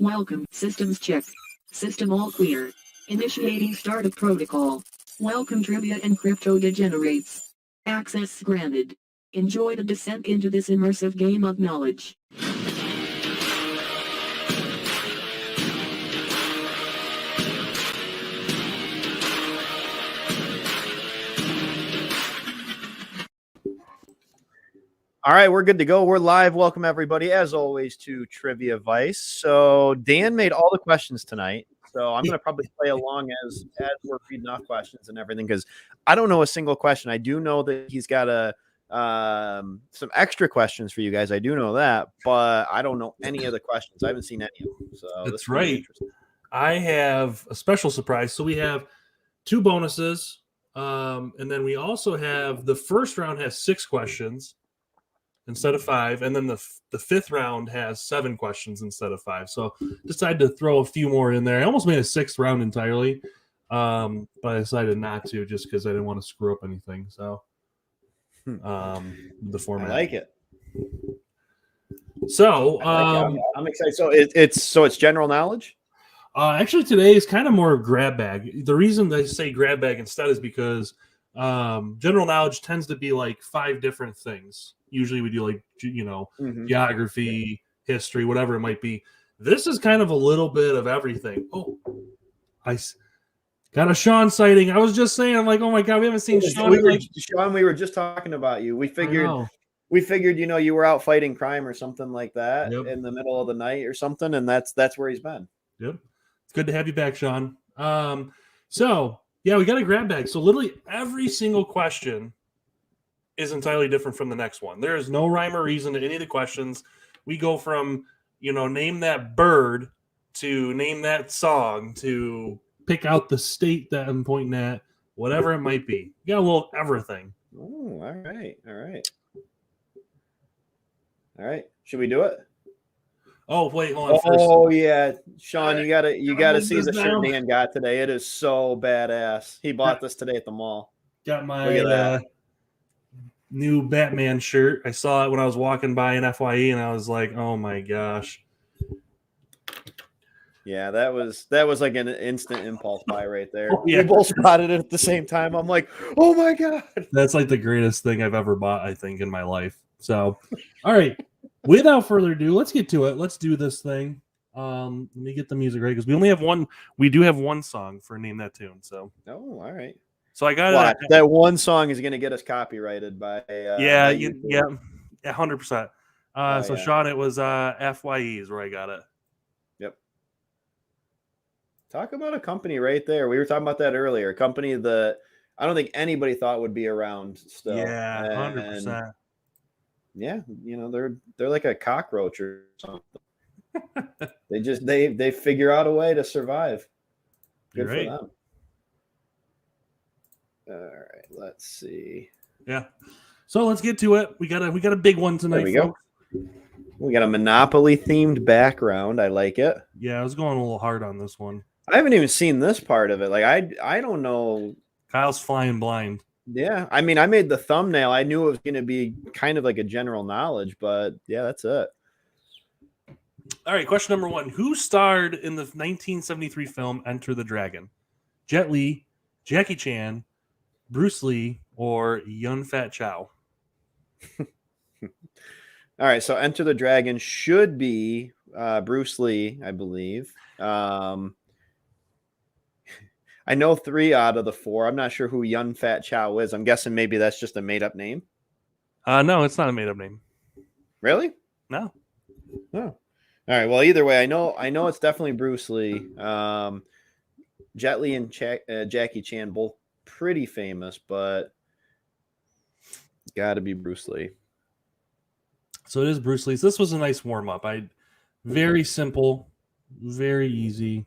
Welcome. Systems check. System all clear. Initiating startup protocol. Welcome trivia and crypto degenerates. Access granted. Enjoy the descent into this immersive game of knowledge. All right, we're good to go. We're live. Welcome, everybody, as always, to Trivia Vice. So Dan made all the questions tonight. So I'm going to probably play along as we're reading off questions and everything because I don't know a single question. I do know that he's got some extra questions for you guys. I do know that, but I don't know any of the questions. I haven't seen any of them. So that's right. I have a special surprise. So we have 2 bonuses, and then we also have the first round has 6 questions instead of 5, and then the 5th round has 7 questions instead of 5. So decided to throw a few more in there. I almost made a 6th round entirely, but I decided not to just because I didn't want to screw up anything. So the format. I like it. So I'm excited. So it's general knowledge. Actually, today is kind of more grab bag. The reason they say grab bag instead is because general knowledge tends to be like 5 different things. Usually we do like, geography, history, whatever it might be. This is kind of a little bit of everything. Oh, I got a Sean sighting. I was just saying, I'm like, oh my God, we haven't seen Sean. Sean, we were just talking about you. We figured, you were out fighting crime or something like that in the middle of the night or something. And that's where he's been. Yep. It's good to have you back, Sean. So yeah, we got a grab bag. So literally every single question is entirely different from the next one. There is no rhyme or reason to any of the questions. We go from, name that bird to name that song to pick out the state that I'm pointing at, whatever it might be. You got a little everything. Oh, all right. Should we do it? Oh, wait, hold on. Oh, yeah. Sean, you gotta see the shirt Dan got today. It is so badass. He bought this today at the mall. Got my new Batman shirt. I saw it when I was walking by in FYE, and I was like, "Oh my gosh!" Yeah, that was like an instant impulse buy right there. Oh, yeah. We both spotted it at the same time. I'm like, "Oh my God!" That's like the greatest thing I've ever bought, I think, in my life. So, all right. Without further ado, let's get to it. Let's do this thing. Let me get the music right because we only have one. We do have one song for Name That Tune. So, all right. So I got that one song is going to get us copyrighted by 100%. So Sean, it was FYE is where I got it. Yep. Talk about a company right there. We were talking about that earlier. A company that I don't think anybody thought would be around still. Yeah, 100%. Yeah, they're like a cockroach or something. they figure out a way to survive. Good for them. All right, let's see. Yeah. So let's get to it. We got a big one tonight. There we go. We got a Monopoly themed background. I like it. Yeah, I was going a little hard on this one. I haven't even seen this part of it. Like I don't know. Kyle's flying blind. Yeah. I mean, I made the thumbnail. I knew it was going to be kind of like a general knowledge, but yeah, that's it. All right, question number 1. Who starred in the 1973 film Enter the Dragon? Jet Li, Jackie Chan, Bruce Lee, or Yun Fat Chow? All right, so Enter the Dragon should be Bruce Lee, I believe. I know 3 out of the 4. I'm not sure who Yun Fat Chow is. I'm guessing maybe that's just a made-up name. No, it's not a made-up name. Really? No. Oh. All right. Well, either way, I know it's definitely Bruce Lee. Jet Li and Jackie Chan both pretty famous, but got to be Bruce Lee. So it is Bruce Lee. So this was a nice warm-up. Very simple, very easy.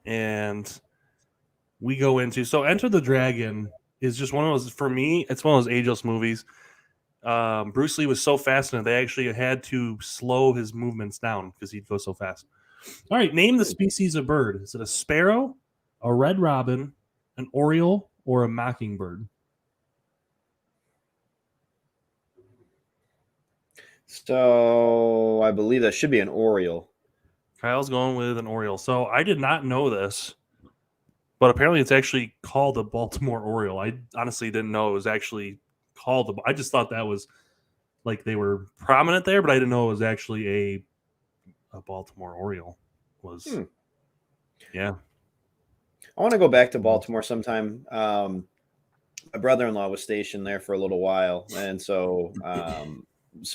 And we go into Enter the Dragon is just one of those, for me, it's one of those ageless movies. Bruce Lee was so fast and they actually had to slow his movements down because he'd go so fast. All right, name the species of bird. Is it a sparrow, a red robin, an oriole, or a mockingbird? So I believe that should be an Oriole. Kyle's going with an Oriole. So I did not know this, but apparently it's actually called a Baltimore Oriole. I honestly didn't know it was actually called. I just thought that was like they were prominent there, but I didn't know it was actually a Baltimore Oriole. Yeah. I want to go back to Baltimore sometime. My brother-in-law was stationed there for a little while, and so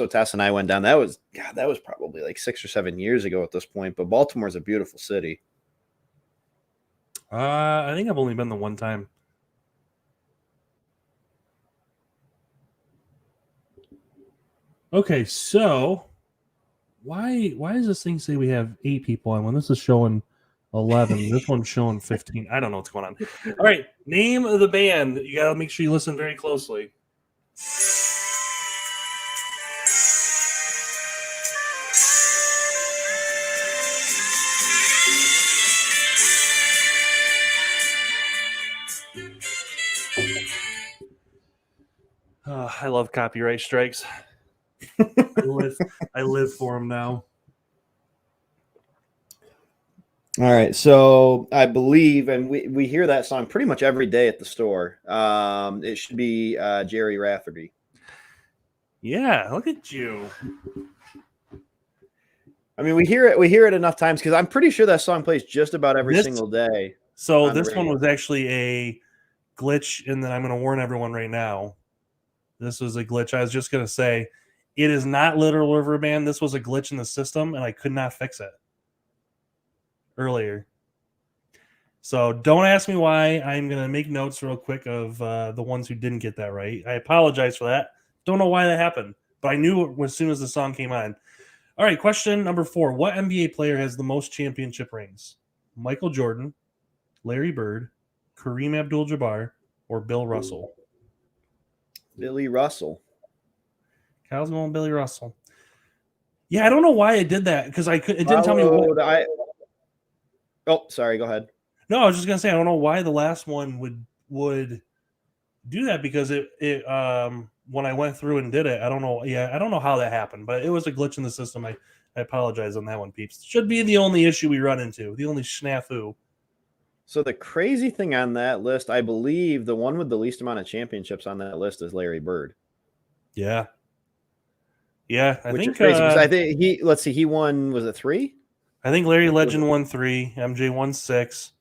Tess and I went down. That was probably like 6 or 7 years ago at this point. But Baltimore's a beautiful city. I think I've only been the one time. Okay, so why does this thing say we have 8 people on when this is showing 11? This one's showing 15. I don't know what's going on. All right, name of the band. You got to make sure you listen very closely. I love copyright strikes. I live for them now. All right, so I believe, and we hear that song pretty much every day at the store. It should be Jerry Rafferty. Yeah, look at you. I mean, we hear it enough times because I'm pretty sure that song plays just about every single day. So this one was actually a glitch, and then I'm going to warn everyone right now. This was a glitch. I was just going to say, it is not Little River Band. This was a glitch in the system, and I could not fix it earlier. So don't ask me why. I'm going to make notes real quick of the ones who didn't get that right. I apologize for that. Don't know why that happened, but I knew as soon as the song came on. All right, question number 4. What NBA player has the most championship rings? Michael Jordan, Larry Bird, Kareem Abdul-Jabbar, or Bill Russell? Billy Russell. Kyle's going Billy Russell. Yeah, I don't know why I did that because it didn't tell me what. Oh, sorry. Go ahead. No, I was just gonna say I don't know why the last one would do that because it when I went through and did it, I don't know. Yeah, I don't know how that happened, but it was a glitch in the system. I apologize on that one, peeps. Should be the only issue we run into, the only snafu. So the crazy thing on that list, I believe the one with the least amount of championships on that list is Larry Bird. Yeah. Yeah, I think is crazy because I think he won, was it 3? I think Larry Legend won 3, MJ won 6.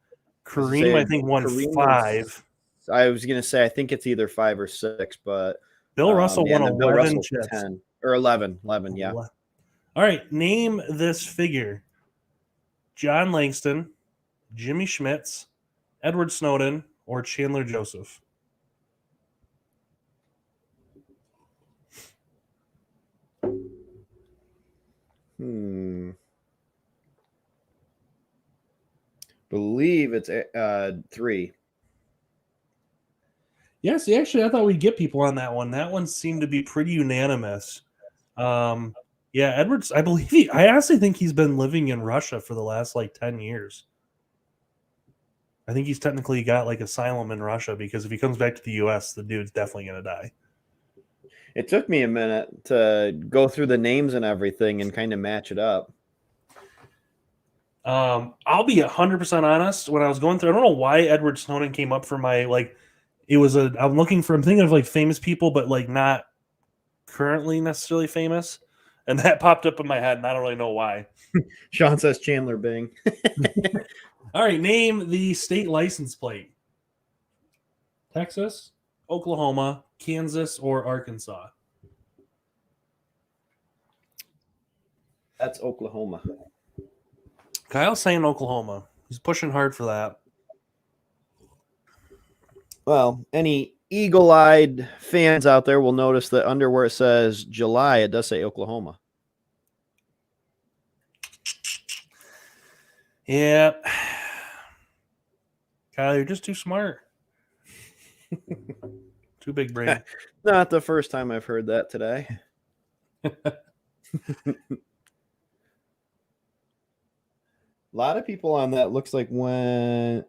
Kareem, I think, won 5. I was going to say, I think it's either 5 or 6, but Bill Russell won 11 chips. 10 or 11, yeah. All right, name this figure. John Langston, Jimmy Schmitz, Edward Snowden, or Chandler Joseph? Believe it's 3. Yes, actually, I thought we'd get people on that one. That one seemed to be pretty unanimous. Yeah, Edwards, I honestly think he's been living in Russia for the last 10 years. I think he's technically got asylum in Russia because if he comes back to the U.S., the dude's definitely going to die. It took me a minute to go through the names and everything and kind of match it up. I'll be 100% honest. When I was going through, I don't know why Edward Snowden came up for my I'm thinking of famous people, but not currently necessarily famous. And that popped up in my head, and I don't really know why. Sean says Chandler Bing. All right, name the state license plate. Texas, Oklahoma, Kansas, or Arkansas? That's Oklahoma. Kyle's saying Oklahoma. He's pushing hard for that. Well, any eagle-eyed fans out there will notice that under where it says July, it does say Oklahoma. Yeah. Kyle, you're just too smart. Too big brain. Not the first time I've heard that today. A lot of people on that looks like when...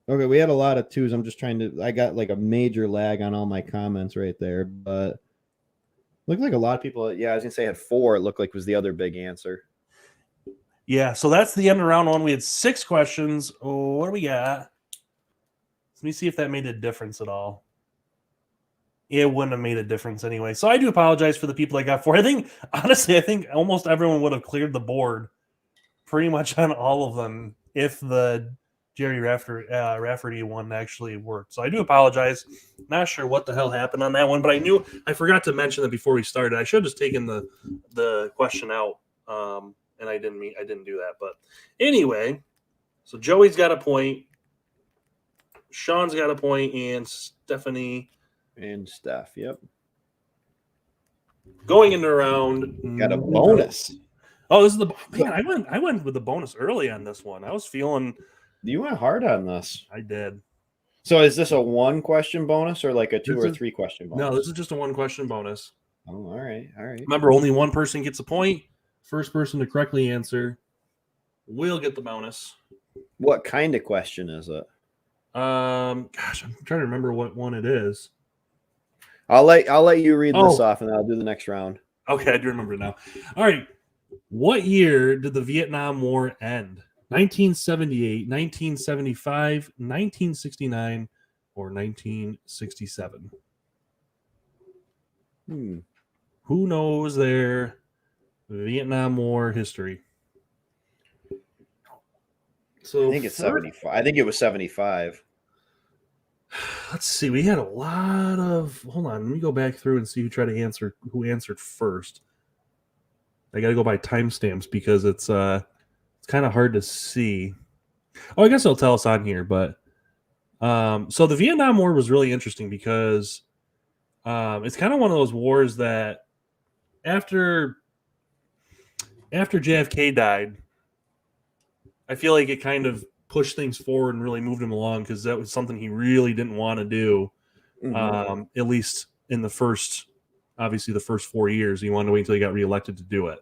Okay, we had a lot of 2s. I'm just trying to... I got a major lag on all my comments right there, but Looked like a lot of people. Yeah, I was gonna say had 4. It looked like was the other big answer. Yeah, so that's the end of round 1. We had 6 questions. Oh, what do we got? Let me see if that made a difference at all. It wouldn't have made a difference anyway. So I do apologize for the people I got 4. Honestly, I think almost everyone would have cleared the board pretty much on all of them if the Jerry Rafferty one actually worked. So I do apologize. Not sure what the hell happened on that one, but I forgot to mention that before we started. I should have just taken the question out, and I didn't do that. But anyway, so Joey's got a point, Sean's got a point, and Stephanie And Steph. Yep. going into round. Got a bonus. Oh, this is the man. I went with the bonus early on this one. I was feeling. You went hard on this. I did. So is this a 1-question bonus or like a 2 or 3-question bonus? No, this is just a 1-question bonus. Oh, all right. Remember, only one person gets a point. First person to correctly answer will get the bonus. What kind of question is it? Gosh, I'm trying to remember what one it is. I'll let you read this off, and I'll do the next round. Okay, I do remember it now. All right. What year did the Vietnam War end? 1978, 1975, 1969, or 1967? Who knows their Vietnam War history? So I think it's 75. I think it was 75. Let's see. We had a lot of. Hold on. Let me go back through and see who answered first. I got to go by timestamps because it's kind of hard to see. Oh, I guess it'll tell us on here. But so the Vietnam War was really interesting because it's kind of one of those wars that after JFK died, I feel like it kind of pushed things forward and really moved him along because that was something he really didn't want to do. At least in the first 4 years, he wanted to wait until he got reelected to do it.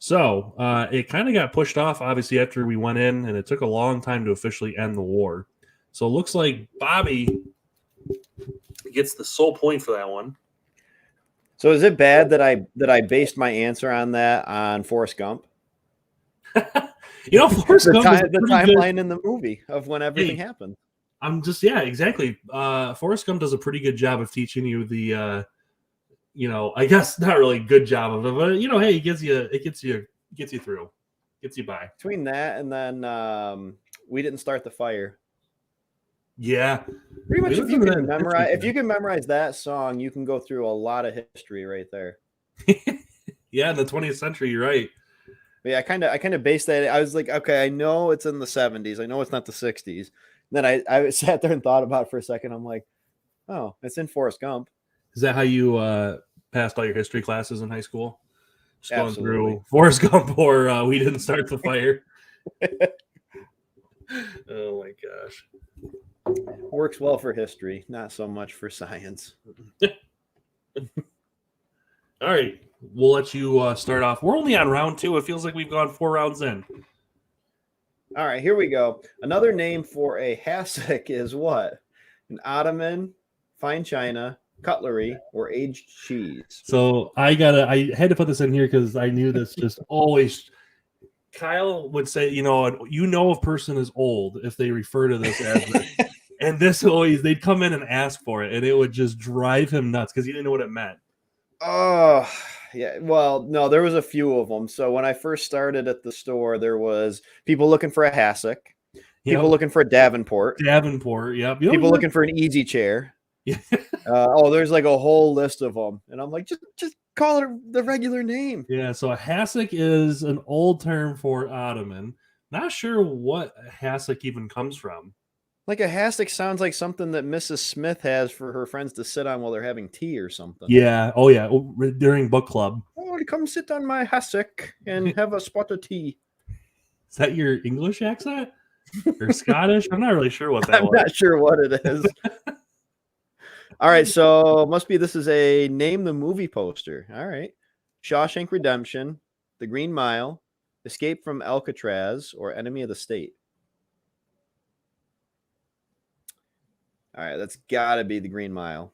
So it kind of got pushed off, obviously, after we went in, and it took a long time to officially end the war. So it looks like Bobby gets the sole point for that one. So is it bad that I based my answer on that on Forrest Gump? Forrest Gump the timeline in the movie of when everything happened. I'm just exactly. Forrest Gump does a pretty good job of teaching you the, I guess not really good job of it, but hey, it gets you through, gets you by. Between that and then we didn't start the fire. Yeah, pretty much. If you can memorize that song, you can go through a lot of history right there. Yeah, in the 20th century, you're right. But yeah, I kind of based that. I was like, okay, I know it's in the 70s. I know it's not the 60s. And then I sat there and thought about it for a second. I'm like, oh, it's in Forrest Gump. Is that how you passed all your history classes in high school? Just going Absolutely. through Forrest Gump or We Didn't Start the Fire? Oh my gosh. Works well for history, not so much for science. All right. We'll let you start off. We're only on round 2. It feels like we've gone 4 rounds in. All right, here we go. Another name for a hassock is what? An ottoman, fine china, cutlery, or aged cheese. So I had to put this in here because I knew this just always. Kyle would say, a person is old if they refer to this as this. And this always, they'd come in and ask for it, and it would just drive him nuts because he didn't know what it meant. Oh, yeah. Well, no, there was a few of them. So when I first started at the store, there was people looking for a hassock, people looking for a Davenport. Yep. People looking for an easy chair. Yeah. There's like a whole list of them. And I'm like, just call it the regular name. Yeah, so a hassock is an old term for ottoman. Not sure what a hassock even comes from. Like a hassock sounds like something that Mrs. Smith has for her friends to sit on while they're having tea or something. Yeah. Oh, yeah. During book club. Oh, come sit on my hassock and have a spot of tea. Is that your English accent or Scottish? I'm not really sure what that was. I'm not sure what it is. All right. So this is a name the movie poster. All right. Shawshank Redemption, The Green Mile, Escape from Alcatraz, or Enemy of the State. All right, that's got to be The Green Mile.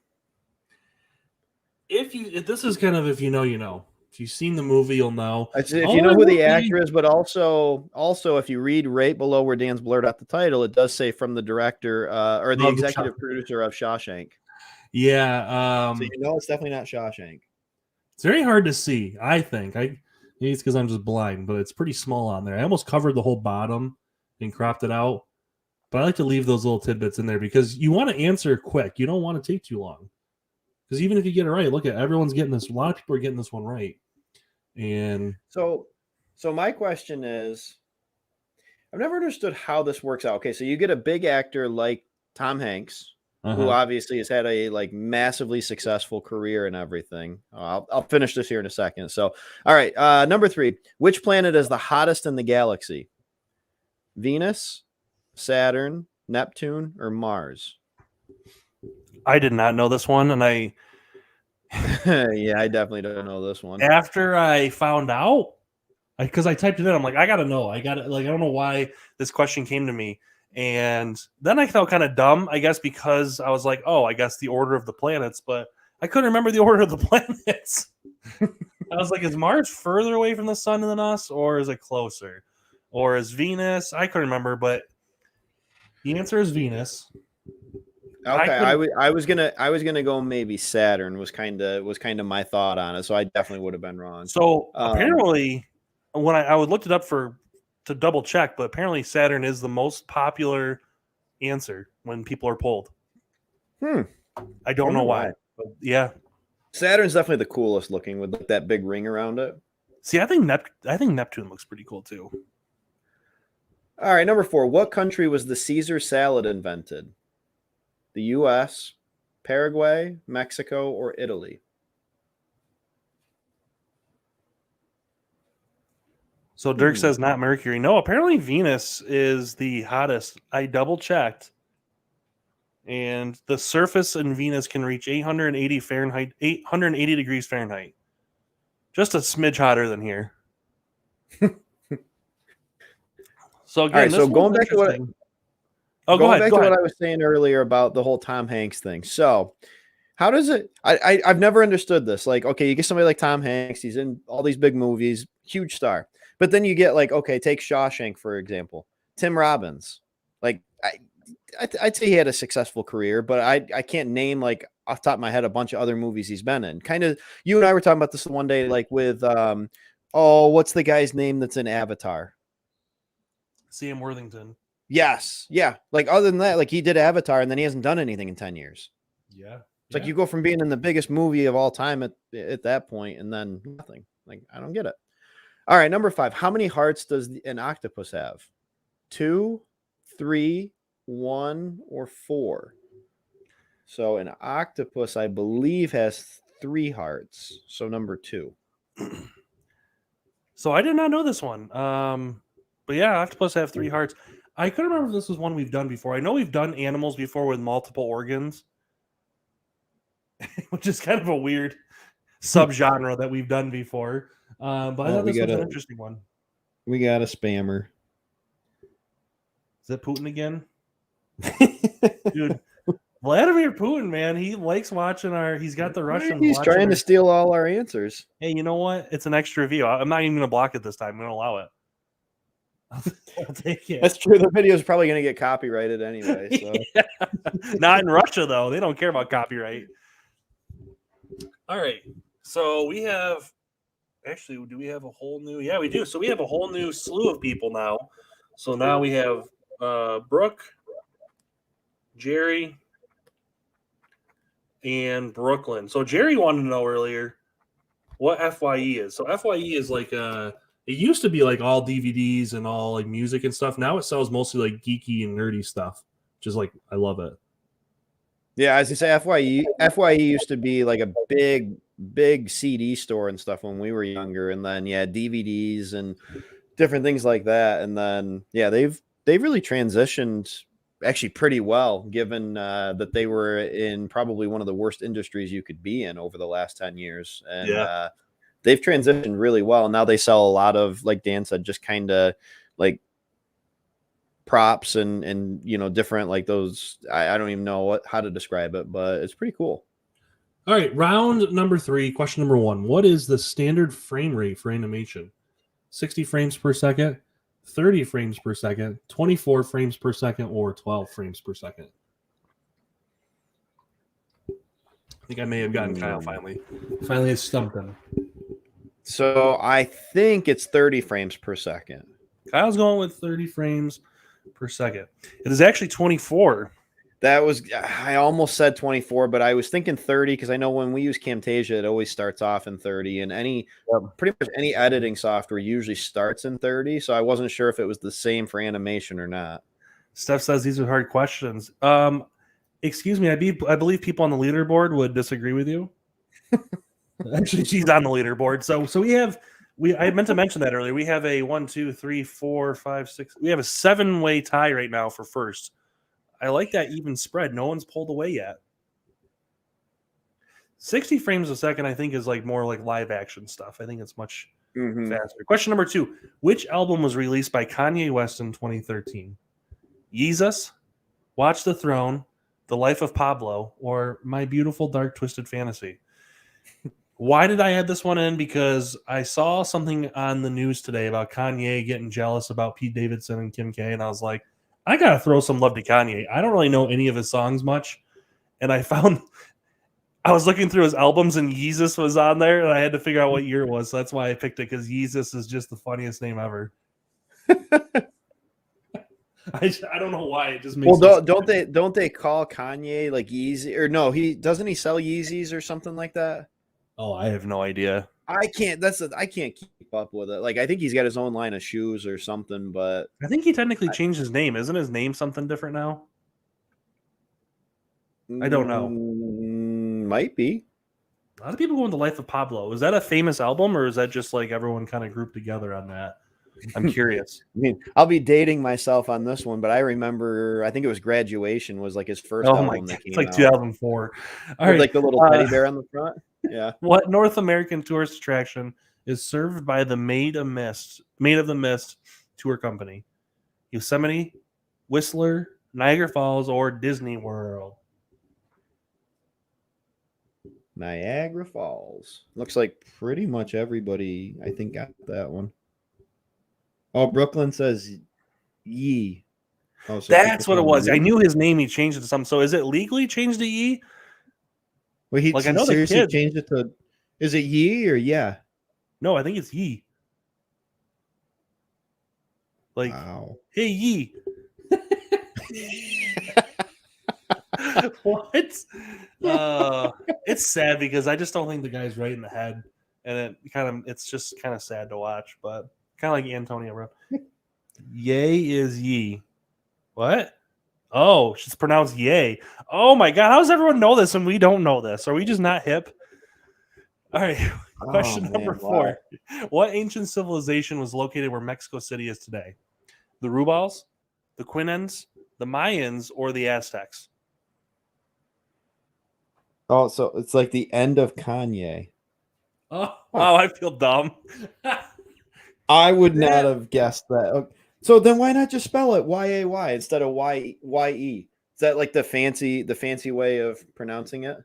if this is kind of if you know, you know. If you've seen the movie, you'll know. If you Oh, know it who would the be- actor is, but also if you read right below where Dan's blurred out the title, it does say from the director or the Oh, executive producer of Shawshank. Yeah. So you know it's definitely not Shawshank. It's very hard to see, I think. Maybe it's because I'm just blind, but it's pretty small on there. I almost covered the whole bottom and cropped it out. But I like to leave those little tidbits in there because you want to answer quick. You don't want to take too long. Because even if you get it right, look at everyone's getting this. A lot of people are getting this one right. And So my question is, I've never understood how this works out. Okay, so you get a big actor like Tom Hanks, who obviously has had a like massively successful career and everything. I'll finish this here in a second. So, all right, number 3, which planet is the hottest in the galaxy? Venus, Saturn, Neptune, or Mars? I did not know this one, and Yeah, I definitely don't know this one. after I found out, because I typed it in, I'm like, I gotta know. I don't know why this question came to me. And then I felt kind of dumb, I guess, because I was like, oh, I guess the order of the planets, but I couldn't remember the order of the planets. I was like, is Mars further away from the sun than us, or is it closer? Or is Venus? I couldn't remember, but the answer is Venus. Okay, I was gonna go maybe Saturn was kind of my thought on it, so I definitely would have been wrong. So apparently, when I looked it up to double check, but apparently Saturn is the most popular answer when people are polled. I don't know why. But yeah. Saturn's definitely the coolest looking with like that big ring around it. See, I think Neptune looks pretty cool too. All right, number 4. What country was the Caesar salad invented? The U.S., Paraguay, Mexico, or Italy? So Dirk says not Mercury. No, apparently Venus is the hottest. I double checked. And the surface in Venus can reach 880 degrees Fahrenheit. Just a smidge hotter than here. So again, all right, so going back to what go ahead. what I was saying earlier about the whole Tom Hanks thing. So how does it I've never understood this. Like, okay, you get somebody like Tom Hanks, he's in all these big movies, huge star. But then you get like, okay, take Shawshank, for example. Tim Robbins. Like I'd say he had a successful career, but I can't name like off the top of my head a bunch of other movies he's been in. Kind of you and I were talking about this one day, like with what's the guy's name that's in Avatar? Sam Worthington. Yes. Yeah. Like other than that, like he did Avatar and then he hasn't done anything in 10 years. Yeah. It's like you go from being in the biggest movie of all time at that point and then nothing. Like, I don't get it. All right. Number 5. How many hearts does an octopus have? 2, 3, 1, or 4? So an octopus, I believe, has 3 hearts. So number 2. So I did not know this one. But yeah, octopus have 3 hearts. I couldn't remember if this was one we've done before. I know we've done animals before with multiple organs, which is kind of a weird subgenre that we've done before. But I thought this was an interesting one. We got a spammer. Is that Putin again? Dude, Vladimir Putin, man, he likes watching he's got the Russians. He's trying to steal all our answers. Hey, you know what? It's an extra view. I'm not even going to block it this time. I'm going to allow it. I'll take it. That's true. The video is probably going to get copyrighted anyway. So. Yeah. Not in Russia, though. They don't care about copyright. All right. So we have actually, do we have a whole new? Yeah, we do. So we have a whole new slew of people now. So now we have Brooke, Jerry, and Brooklyn. So Jerry wanted to know earlier what FYE is. So FYE is like it used to be like all DVDs and all like music and stuff. Now it sells mostly like geeky and nerdy stuff, which is like I love it. Yeah, as you say, FYE used to be like a big CD store and stuff when we were younger, and then DVDs and different things like that. And then they've really transitioned actually pretty well, given that they were in probably one of the worst industries you could be in over the last 10 years. And they've transitioned really well. Now they sell a lot of, like Dan said, just kind of like props and different like those. I don't even know how to describe it, but it's pretty cool. All right, round number 3, question number 1. What is the standard frame rate for animation? 60 frames per second, 30 frames per second, 24 frames per second, or 12 frames per second? I think I may have gotten Kyle finally. Finally, I stumped him. So I think it's 30 frames per second. Kyle's going with 30 frames per second. It is actually 24. I almost said 24, but I was thinking 30 because I know when we use Camtasia, it always starts off in 30, and pretty much any editing software usually starts in 30. So I wasn't sure if it was the same for animation or not. Steph says these are hard questions. Excuse me, I believe people on the leaderboard would disagree with you. Actually, she's on the leaderboard. So I meant to mention that earlier. We have a 1, 2, 3, 4, 5, 6. We have a 7-way tie right now for first. I like that even spread. No one's pulled away yet. 60 frames a second, I think, is like more like live action stuff. I think it's much faster. Question number 2. Which album was released by Kanye West in 2013? Yeezus, Watch the Throne, The Life of Pablo, or My Beautiful Dark Twisted Fantasy? Why did I add this one in? Because I saw something on the news today about Kanye getting jealous about Pete Davidson and Kim K, and I was like, I gotta throw some love to Kanye. I don't really know any of his songs much, and I was looking through his albums and Yeezus was on there, and I had to figure out what year it was. So that's why I picked it, because Yeezus is just the funniest name ever. I don't know why it just makes. Well, don't they call Kanye like Yeezy, or no? He sell Yeezys or something like that? Oh, I have no idea. I can't keep up with it. Like, I think he's got his own line of shoes or something, but I think he technically changed his name. Isn't his name something different now? I don't know. Might be. A lot of people go into Life of Pablo. Is that a famous album, or is that just like everyone kind of grouped together on that? I'm curious. I mean, I'll be dating myself on this one, but I remember, I think it was Graduation was like his first album that came it's like out. 2004. All right. Like the little teddy bear on the front. Yeah. What North American tourist attraction is served by the Maid of the Mist tour company? Yosemite, Whistler, Niagara Falls, or Disney World? Niagara Falls. Looks like pretty much everybody, I think, got that one. Oh, Brooklyn says Yee. Oh, so that's what it was. I knew his name. He changed it to something. So is it legally changed to Yee? Well, he seriously changed it to. Is it Yee or yeah? No, I think it's Yee. Like, wow. Hey Yee. What? It's sad because I just don't think the guy's right in the head, and it's just kind of sad to watch, but kind of like Antonio Brown. Yay is Yee. What? Oh, it's pronounced yay. Oh my God, how does everyone know this and we don't know this? Are we just not hip? All right, question number 4. Wow. What ancient civilization was located where Mexico City is today? The Rubals, the Quinnans, the Mayans, or the Aztecs? Oh, so it's like the end of Kanye. Oh, I feel dumb. I would not have guessed that. So then why not just spell it Y-A-Y instead of Y-E? Is that like the fancy way of pronouncing it?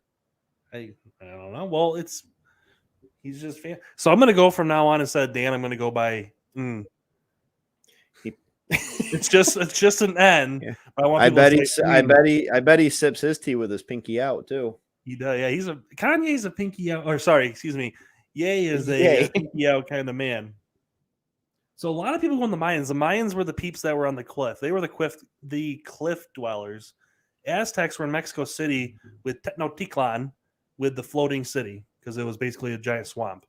I don't know. Well, he's just fan. So I'm going to go from now on, instead of Dan, I'm going to go by It's just an N. Yeah. I bet he sips his tea with his pinky out too. He does. Yeah, Kanye's a pinky out. Or sorry, excuse me. Ye is a pinky out kind of man. So a lot of people go on the Mayans. The Mayans were the peeps that were on the cliff. They were the cliff dwellers. Aztecs were in Mexico City with Tenochtitlan, with the floating city, because it was basically a giant swamp.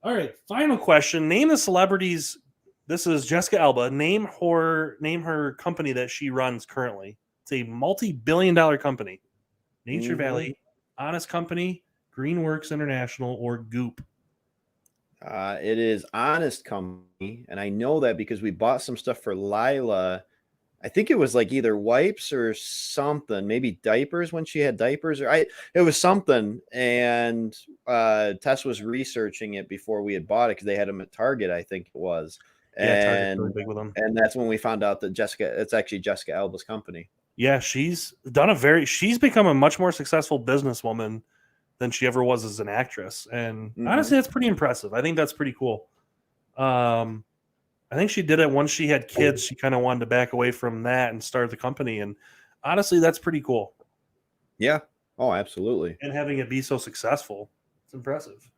All right, final question. Name the celebrities. This is Jessica Alba. Name her company that she runs currently. It's a multi-billion-dollar company. Nature Valley, Honest Company, Greenworks International, or Goop. It is Honest Company, and I know that because we bought some stuff for Lila. I think it was like either wipes or something, maybe diapers when she had diapers, it was something. And Tess was researching it before we had bought it because they had them at Target, I think it was. And really big with them. And that's when we found out that it's actually Jessica Alba's company. Yeah, she's become a much more successful businesswoman than she ever was as an actress. And honestly, that's pretty impressive. I think that's pretty cool. I think she did it once she had kids. She kind of wanted to back away from that and start the company. And honestly, that's pretty cool. Yeah. Oh, absolutely. And having it be so successful, it's impressive.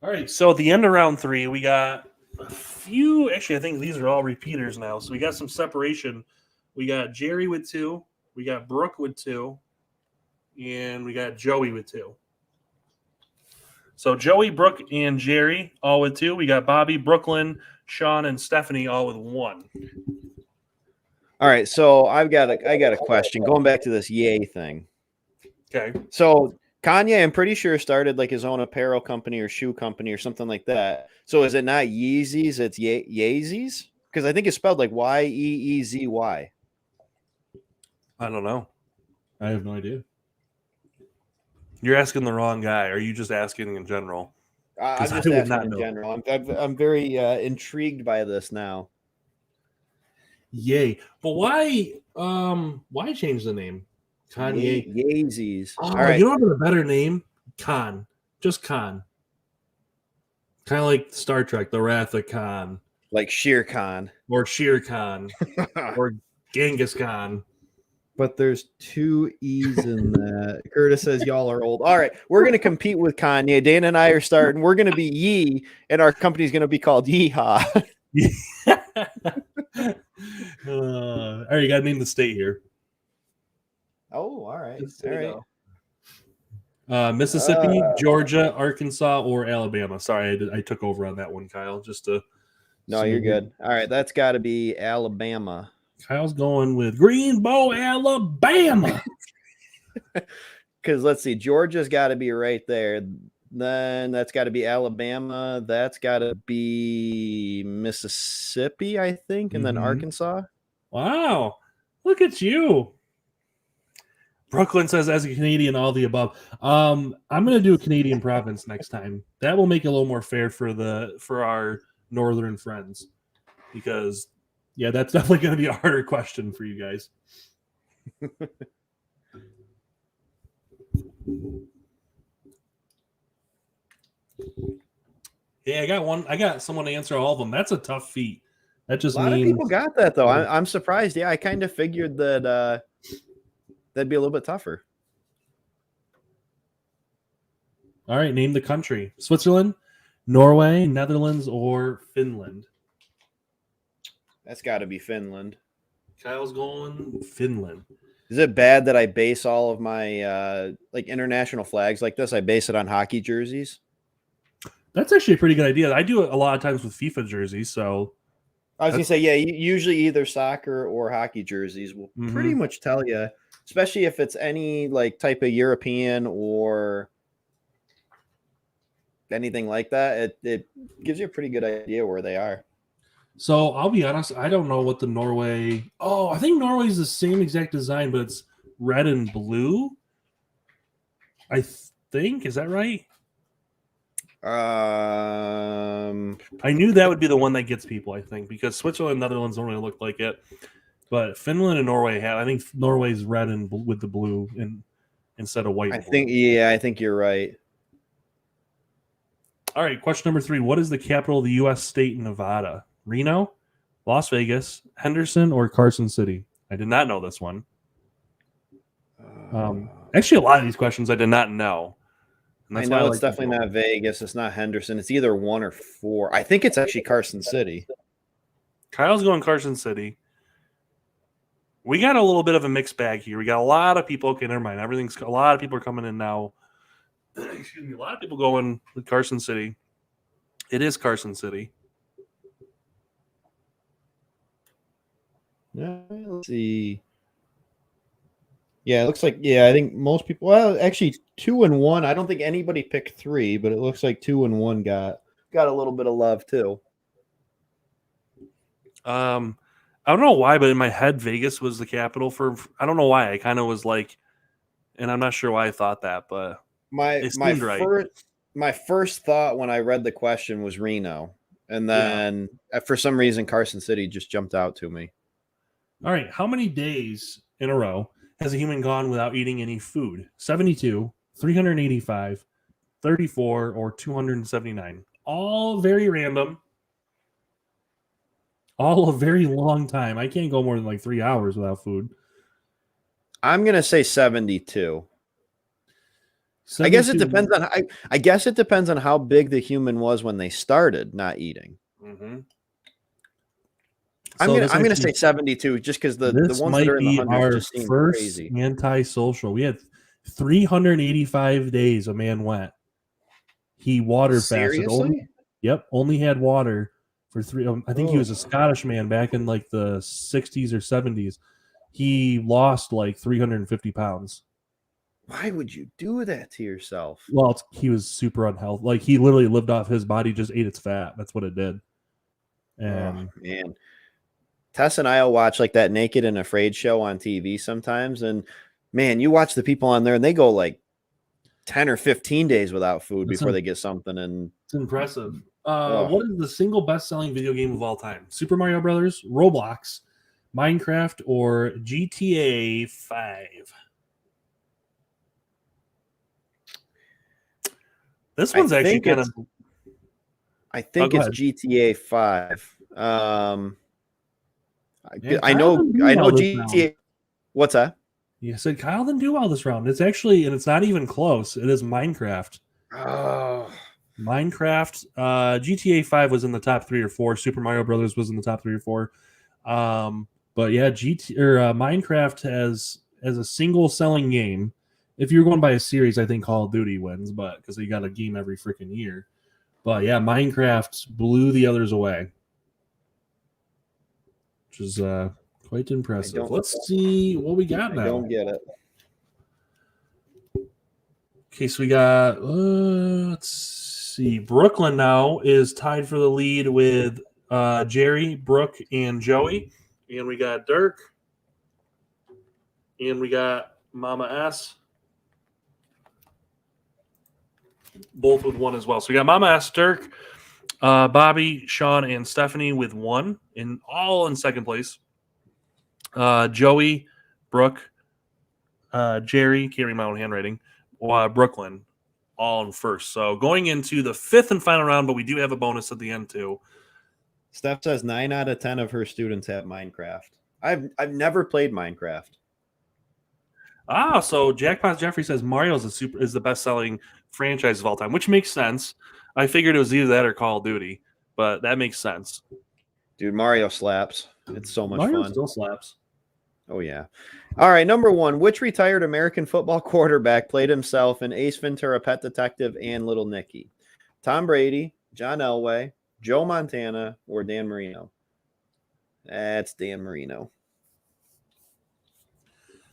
All right. So at the end of round 3, we got a few. Actually, I think these are all repeaters now. So we got some separation. We got Jerry with 2. We got Brooke with 2. And we got Joey with 2. So Joey, Brooke, and Jerry all with 2. We got Bobby, Brooklyn, Sean, and Stephanie all with 1. All right, so I got a question. Going back to this Yay thing. Okay. So Kanye, I'm pretty sure, started like his own apparel company or shoe company or something like that. So is it not Yeezys? It's Yeezys? Because I think it's spelled like Yeezy. I don't know. I have no idea. You're asking the wrong guy. Or are you just asking in general? I'm just asking in general. I'm very intrigued by this now. Yay. But why change the name? Kanye. Yeezys. Oh, All right. you don't have a better name? Khan. Just Khan. Kind of like Star Trek, the Wrath of Khan. Like Shere Khan. Or Shere Khan. Or Genghis Khan. But there's 2 E's in that. Curtis says y'all are old. All right, we're going to compete with Kanye. Dana and I are starting. We're going to be Yee, and our company's going to be called Yeehaw. All right, you got to name the state here. Oh, all right. All right. Mississippi, Georgia, Arkansas, or Alabama. Sorry, I took over on that one, Kyle. Just to. No, you're good. All right, that's got to be Alabama. Kyle's going with Greenbow, Alabama. Because let's see, Georgia's got to be right there. Then that's got to be Alabama. That's got to be Mississippi, I think, and then Arkansas. Wow, look at you. Brooklyn says, as a Canadian, all the above. I'm going to do a Canadian province next time. That will make it a little more fair for our northern friends, because. Yeah, that's definitely going to be a harder question for you guys. Yeah, I got someone to answer all of them. That's a tough feat. That just means a lot of people got that though. I'm surprised. Yeah, I kind of figured that that'd be a little bit tougher. All right, name the country: Switzerland, Norway, Netherlands, or Finland. That's got to be Finland. Kyle's going Finland. Is it bad that I base all of my like international flags like this? I base it on hockey jerseys. That's actually a pretty good idea. I do it a lot of times with FIFA jerseys. So I was gonna say, yeah, usually either soccer or hockey jerseys will pretty much tell you, especially if it's any like type of European or anything like that. It gives you a pretty good idea where they are. So I'll be honest, I don't know what the Norway. Oh, I think Norway's the same exact design, but it's red and blue. I think, is that right? I knew that would be the one that gets people. I think because Switzerland and Netherlands don't really look like it, but Finland and Norway have. I think Norway's red and with the blue instead of white. I think you're right. All right, question number 3. What is the capital of the U.S. state in Nevada? Reno, Las Vegas, Henderson, or Carson City? I did not know this one. Actually, a lot of these questions I did not know. And that's it's definitely not Vegas. It's not Henderson. It's either 1 or 4. I think it's actually Carson City. Kyle's going Carson City. We got a little bit of a mixed bag here. We got a lot of people. Okay, never mind. A lot of people are coming in now. Excuse me. A lot of people going with Carson City. It is Carson City. Let's see. Yeah, it looks like, I think most people, well, actually 2 and 1. I don't think anybody picked 3, but it looks like 2 and 1 got a little bit of love too. I don't know why, but in my head, Vegas was the capital for, I don't know why. I kind of was like, and I'm not sure why I thought that, but my first thought when I read the question was Reno. And then for some reason, Carson City just jumped out to me. All right. How many days in a row has a human gone without eating any food? 72, 385, 34, or 279? All very random. All a very long time. I can't go more than like 3 hours without food. I'm gonna say 72. I 72, guess it depends on I guess it depends on how big the human was when they started not eating. Mm-hmm. I'm gonna say 72 just because the this ones that might are in the be hundreds our just seem first crazy. anti-social. We had 385 days a man went. He water fasted. Seriously? Yep, only had water for 3. I think he was a Scottish man back in like the 60s or 70s. He lost like 350 pounds. Why would you do that to yourself? Well, he was super unhealthy. Like he literally lived off his body, just ate its fat. That's what it did. And man, Tess and I'll watch like that Naked and Afraid show on TV sometimes, and man, you watch the people on there, and they go like 10 or 15 days without food before they get something. And it's impressive. What is the single best-selling video game of all time? Super Mario Brothers, Roblox, Minecraft, or GTA 5? This one's actually kind of. I think it's GTA 5. I know GTA. What's that? You said Kyle didn't do well this round. It's actually, and it's not even close. It is Minecraft. Oh, Minecraft. GTA 5 was in the top 3 or 4. Super Mario Brothers was in the top 3 or 4. But yeah, Minecraft has as a single selling game. If you're going by a series, I think Call of Duty wins, but because you got a game every freaking year. But yeah, Minecraft blew the others away, which is quite impressive. Let's see what we got now. I don't get it. Okay, so we got, let's see. Brooklyn now is tied for the lead with Jerry, Brooke, and Joey. And we got Dirk. And we got Mama S. Both with 1 as well. So we got Mama S, Dirk, Bobby, Sean, and Stephanie with 1, all in second place. Joey, Brooke, Jerry, can't read my own handwriting, Brooklyn, all in first. So going into the 5th and final round, but we do have a bonus at the end too. Steph says 9 out of 10 of her students have Minecraft. I've never played Minecraft. So Jackpot Jeffrey says Mario is the best-selling franchise of all time, which makes sense. I figured it was either that or Call of Duty, but that makes sense. Dude, Mario slaps. It's so much Mario fun. Still slaps. Oh, yeah. All right, number 1. Which retired American football quarterback played himself in Ace Ventura, Pet Detective, and Little Nicky? Tom Brady, John Elway, Joe Montana, or Dan Marino? That's Dan Marino.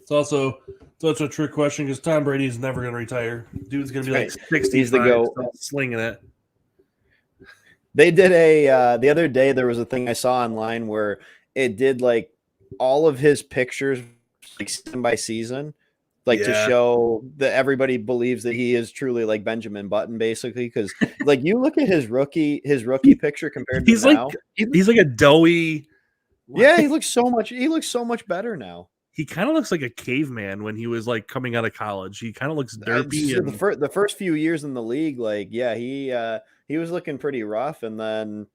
It's also such a trick question because Tom Brady is never going to retire. Dude's going to be like 60. He's the GOAT. Slinging it. They did the other day, there was a thing I saw online where it did like all of his pictures like season by season, to show that everybody believes that he is truly like Benjamin Button, basically. Because like you look at his rookie picture compared to now, he's like a doughy. Yeah, he looks so much better now. He kind of looks like a caveman when he was like coming out of college. He kind of looks derpy. The first few years in the league, he was looking pretty rough, and then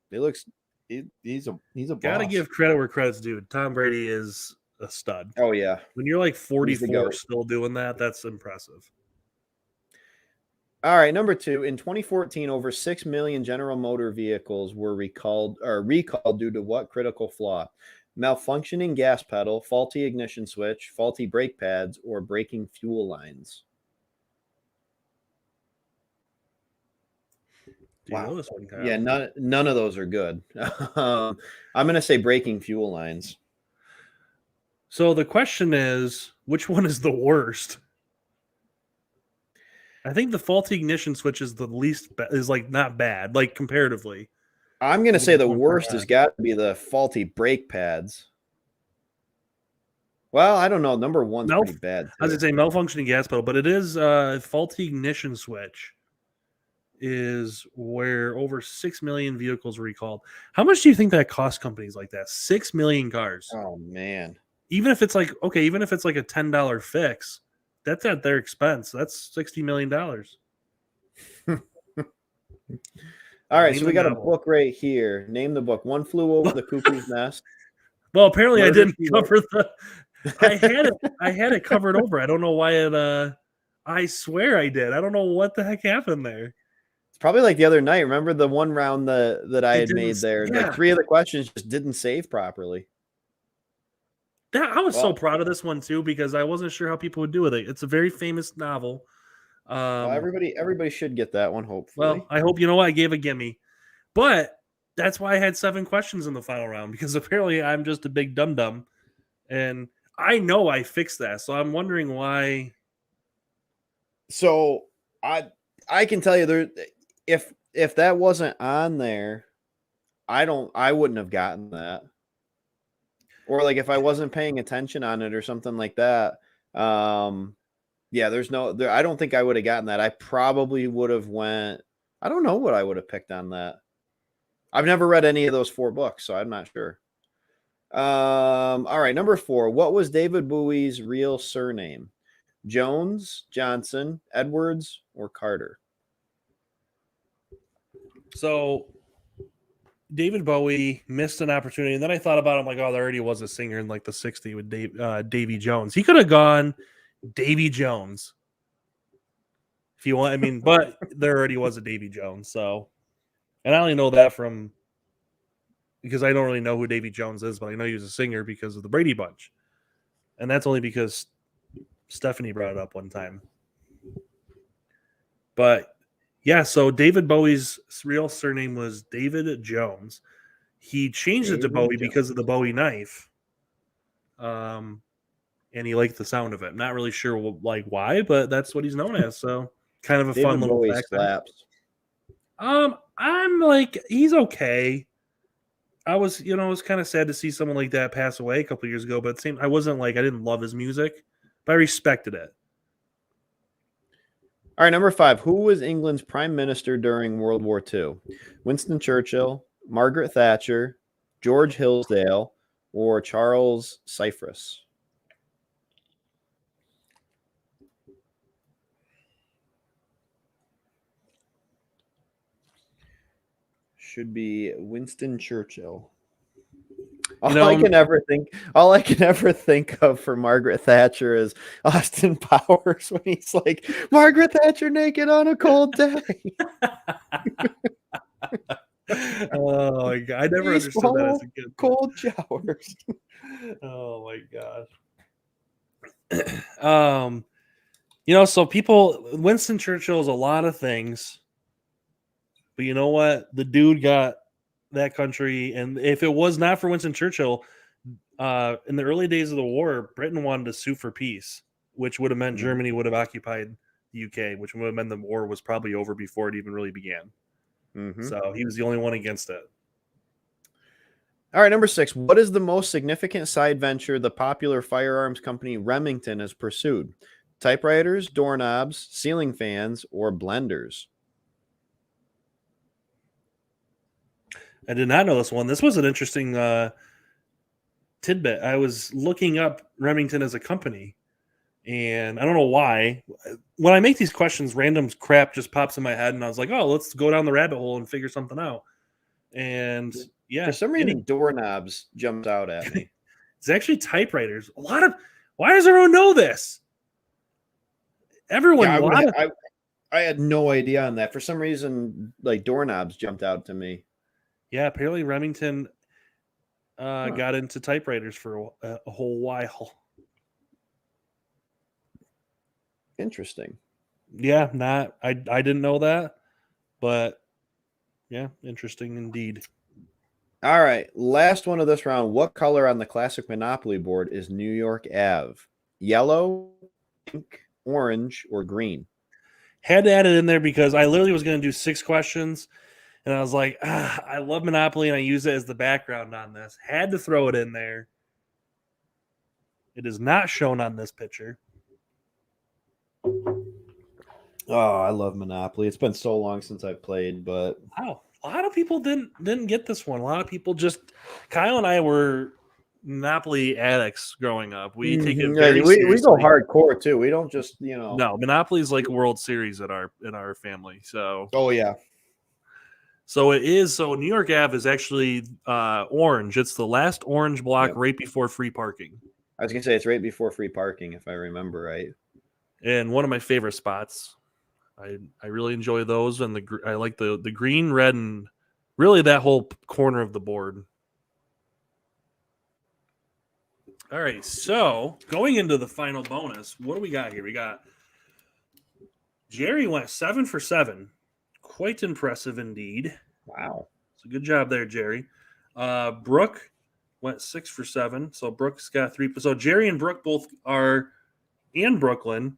he's a boss. Gotta give credit where credit's due. Tom Brady is a stud. Oh yeah, when you're like 44 still doing that, that's impressive. All right, number 2. In 2014, over 6 million General Motor vehicles were recalled due to what critical flaw? Malfunctioning gas pedal, faulty ignition switch, faulty brake pads, or breaking fuel lines? Wow. This one, Kyle? Yeah, none of those are good. I'm going to say breaking fuel lines. So the question is, which one is the worst? I think the faulty ignition switch is the least is like not bad, like comparatively. I'm going to say the worst has got to be the faulty brake pads. Well, I don't know. Number 1's pretty bad. I was going to say malfunctioning gas pedal, but it is faulty ignition switch is where over 6 million vehicles were recalled. How much do you think that costs companies like that? 6 million cars. Oh, man. even if it's like a $10 fix, that's at their expense. That's $60 million. All right, Name so the we got a novel. book right here. Name the book. One Flew Over the Cuckoo's Nest. Well, apparently I Murder, didn't She cover the. I had it covered over. I don't know why it. I swear I did. I don't know what the heck happened there. It's probably like the other night. Remember the one round that I had made there? Yeah. Like 3 of the questions just didn't save properly. I was so proud of this one too because I wasn't sure how people would do with it. It's a very famous novel. Well, everybody should get that one, hopefully. Well, I hope, I gave a gimme. But that's why I had 7 questions in the final round, because apparently I'm just a big dum-dum. And I know I fixed that, so I'm wondering why. So I can tell you if that wasn't on there, I wouldn't have gotten that. Or like if I wasn't paying attention on it or something like that. Yeah, I don't think I would have gotten that. I probably would have I don't know what I would have picked on that. I've never read any of those 4 books, so I'm not sure. All right, number 4. What was David Bowie's real surname? Jones, Johnson, Edwards, or Carter? So David Bowie missed an opportunity, and then I thought about it. I'm like, oh, there already was a singer in like the '60s with Davy Jones. He could have gone Davy Jones if you want. I mean, but there already was a Davy Jones. So, and I only know that because I don't really know who Davy Jones is, but I know he was a singer because of the Brady Bunch, and that's only because Stephanie brought it up one time. But yeah, so David Bowie's real surname was David Jones. He changed it to Bowie because of the Bowie knife. And he liked the sound of it. Not really sure why, but that's what he's known as. So kind of a David fun little Bowie fact. slaps. I'm like, he's okay. I was kind of sad to see someone like that pass away a couple years ago, but I wasn't I didn't love his music, but I respected it. All right, number 5. Who was England's prime minister during World War II? Winston Churchill, Margaret Thatcher, George Hillsdale, or Charles Cyprus? Should be Winston Churchill. All I can ever think of for Margaret Thatcher is Austin Powers when he's like, Margaret Thatcher naked on a cold day. Oh my god! I never understood that as a kid. Cold showers. Oh my gosh. So Winston Churchill is a lot of things, but you know what? The dude got that country, and if it was not for Winston Churchill, in the early days of the war, Britain wanted to sue for peace, which would have meant Germany would have occupied the UK, which would have meant the war was probably over before it even really began. Mm-hmm. So he was the only one against it. All right, number 6. What is the most significant side venture the popular firearms company Remington has pursued? Typewriters, doorknobs, ceiling fans, or blenders? I did not know this one. This was an interesting tidbit. I was looking up Remington as a company, and I don't know why. When I make these questions, random crap just pops in my head, and I was like, oh, let's go down the rabbit hole and figure something out. And yeah, for some reason, doorknobs jumped out at me. It's actually typewriters. Why does everyone know this? Everyone. I had no idea on that. For some reason, doorknobs jumped out to me. Yeah, apparently Remington got into typewriters for a whole while. Interesting. Yeah, I didn't know that, but yeah, interesting indeed. All right, last one of this round. What color on the classic Monopoly board is New York Ave? Yellow, pink, orange, or green? Had to add it in there because I literally was going to do 6 questions. And I was like, I love Monopoly, and I use it as the background on this. Had to throw it in there. It is not shown on this picture. Oh, I love Monopoly. It's been so long since I've played, but wow, a lot of people didn't get this one. A lot of people Kyle and I were Monopoly addicts growing up. We take it Yeah, very we seriously. go hardcore too. We don't just, you know. No, Monopoly is like a World Series in our family. So Oh yeah. So it is. So New York Ave is actually orange. It's the last orange block Yep. right before free parking. I was gonna say it's right before free parking, if I remember right. And one of my favorite spots. I really enjoy those, and I like the green, red, and really that whole corner of the board. All right, so going into the final bonus, what do we got here? We got Jerry went 7 for 7. Quite impressive indeed. Wow. So good job there, Jerry. Brooke went 6 for 7. So Brooke's got 3. So Jerry and Brooke both are in Brooklyn.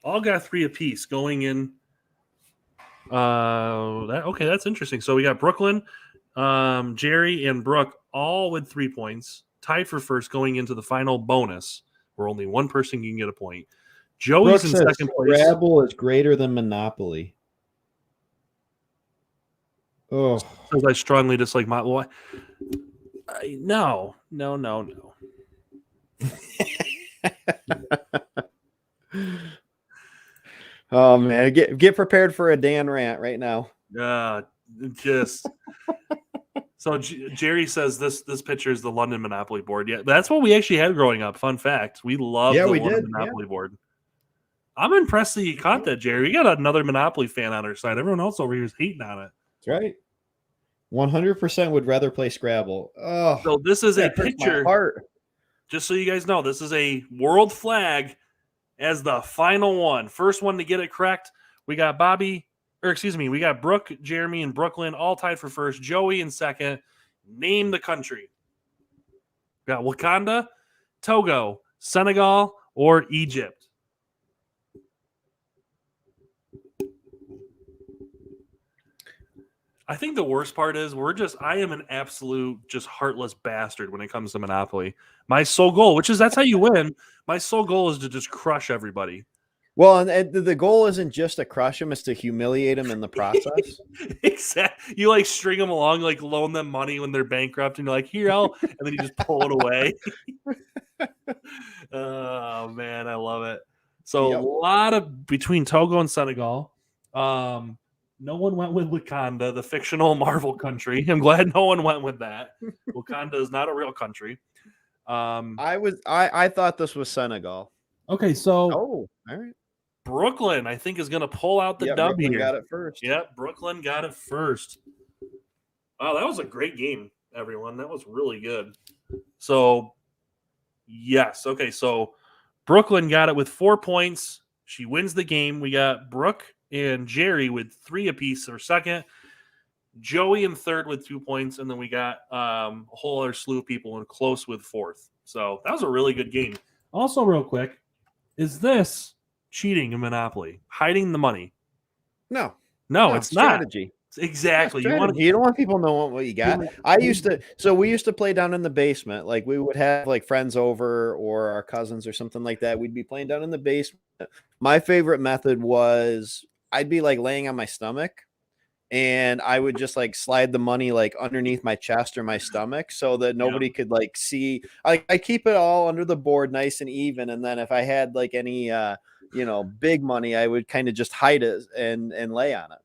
All got 3 apiece going in. That's interesting. So we got Brooklyn, Jerry, and Brooke all with 3 points, tied for first going into the final bonus, where only one person can get a point. Joey's Brooke in says second place. Scrabble is greater than Monopoly. Oh, Says I strongly dislike my. Well, no. Oh man, get prepared for a Dan rant right now. Just so Jerry says this picture is the London Monopoly board. Yeah, that's what we actually had growing up. Fun fact: we loved the London Monopoly board. I'm impressed that you caught that, Jerry. We got another Monopoly fan on our side. Everyone else over here is hating on it. That's right. 100% would rather play Scrabble. Oh, so this is a picture. Just so you guys know, this is a world flag as the final one. First one to get it correct. We got we got Brooke, Jeremy, and Brooklyn all tied for first. Joey in second. Name the country. We got Wakanda, Togo, Senegal, or Egypt. I think the worst part is I am an absolute just heartless bastard when it comes to Monopoly. My sole goal, that's how you win. My sole goal is to just crush everybody. Well, and the goal isn't just to crush them, it's to humiliate them in the process. Exactly. You like string them along, like loan them money when they're bankrupt, and you're like, here, and then you just pull it away. Oh man, I love it. So a lot of between Togo and Senegal. No one went with Wakanda, the fictional Marvel country. I'm glad no one went with that. Wakanda is not a real country. I thought this was Senegal. Okay, so all right. Brooklyn, I think, is going to pull out the dub Brooklyn here. Got it first. Yep, Brooklyn got it first. Wow, that was a great game, everyone. That was really good. So, yes. Okay, so Brooklyn got it with 4 points. She wins the game. We got Brooke and Jerry with 3 apiece or second. Joey in third with 2 points. And then we got a whole other slew of people in close with fourth. So that was a really good game. Also, real quick, is this cheating in Monopoly? Hiding the money? No, it's strategy. Not. Exactly. You don't want people to know what you got. We used to play down in the basement. Like we would have like friends over or our cousins or something like that. We'd be playing down in the basement. My favorite method was I'd be like laying on my stomach and I would just like slide the money like underneath my chest or my stomach so that nobody could like see. I keep it all under the board nice and even. And then if I had like any big money, I would kind of just hide it and lay on it.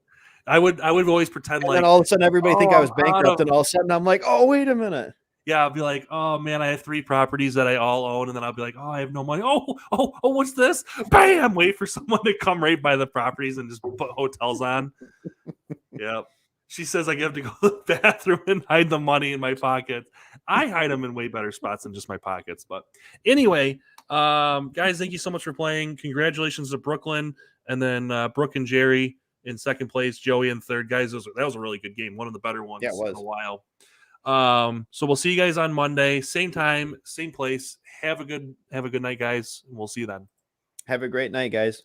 I would always pretend and then all of a sudden everybody think I was bankrupt, and all of a sudden I'm like, oh, wait a minute. Yeah, I'll be like, oh man, I have 3 properties that I all own, and then I'll be like, oh, I have no money. Oh, what's this? Bam! Wait for someone to come right by the properties and just put hotels on. Yep. She says I have to go to the bathroom and hide the money in my pockets. I hide them in way better spots than just my pockets. But anyway, guys, thank you so much for playing. Congratulations to Brooklyn, and then Brooke and Jerry in second place, Joey in third. Guys, that was a really good game. One of the better ones in a while. So we'll see you guys on Monday. Same time, same place. Have a good night, guys. And we'll see you then. Have a great night, guys.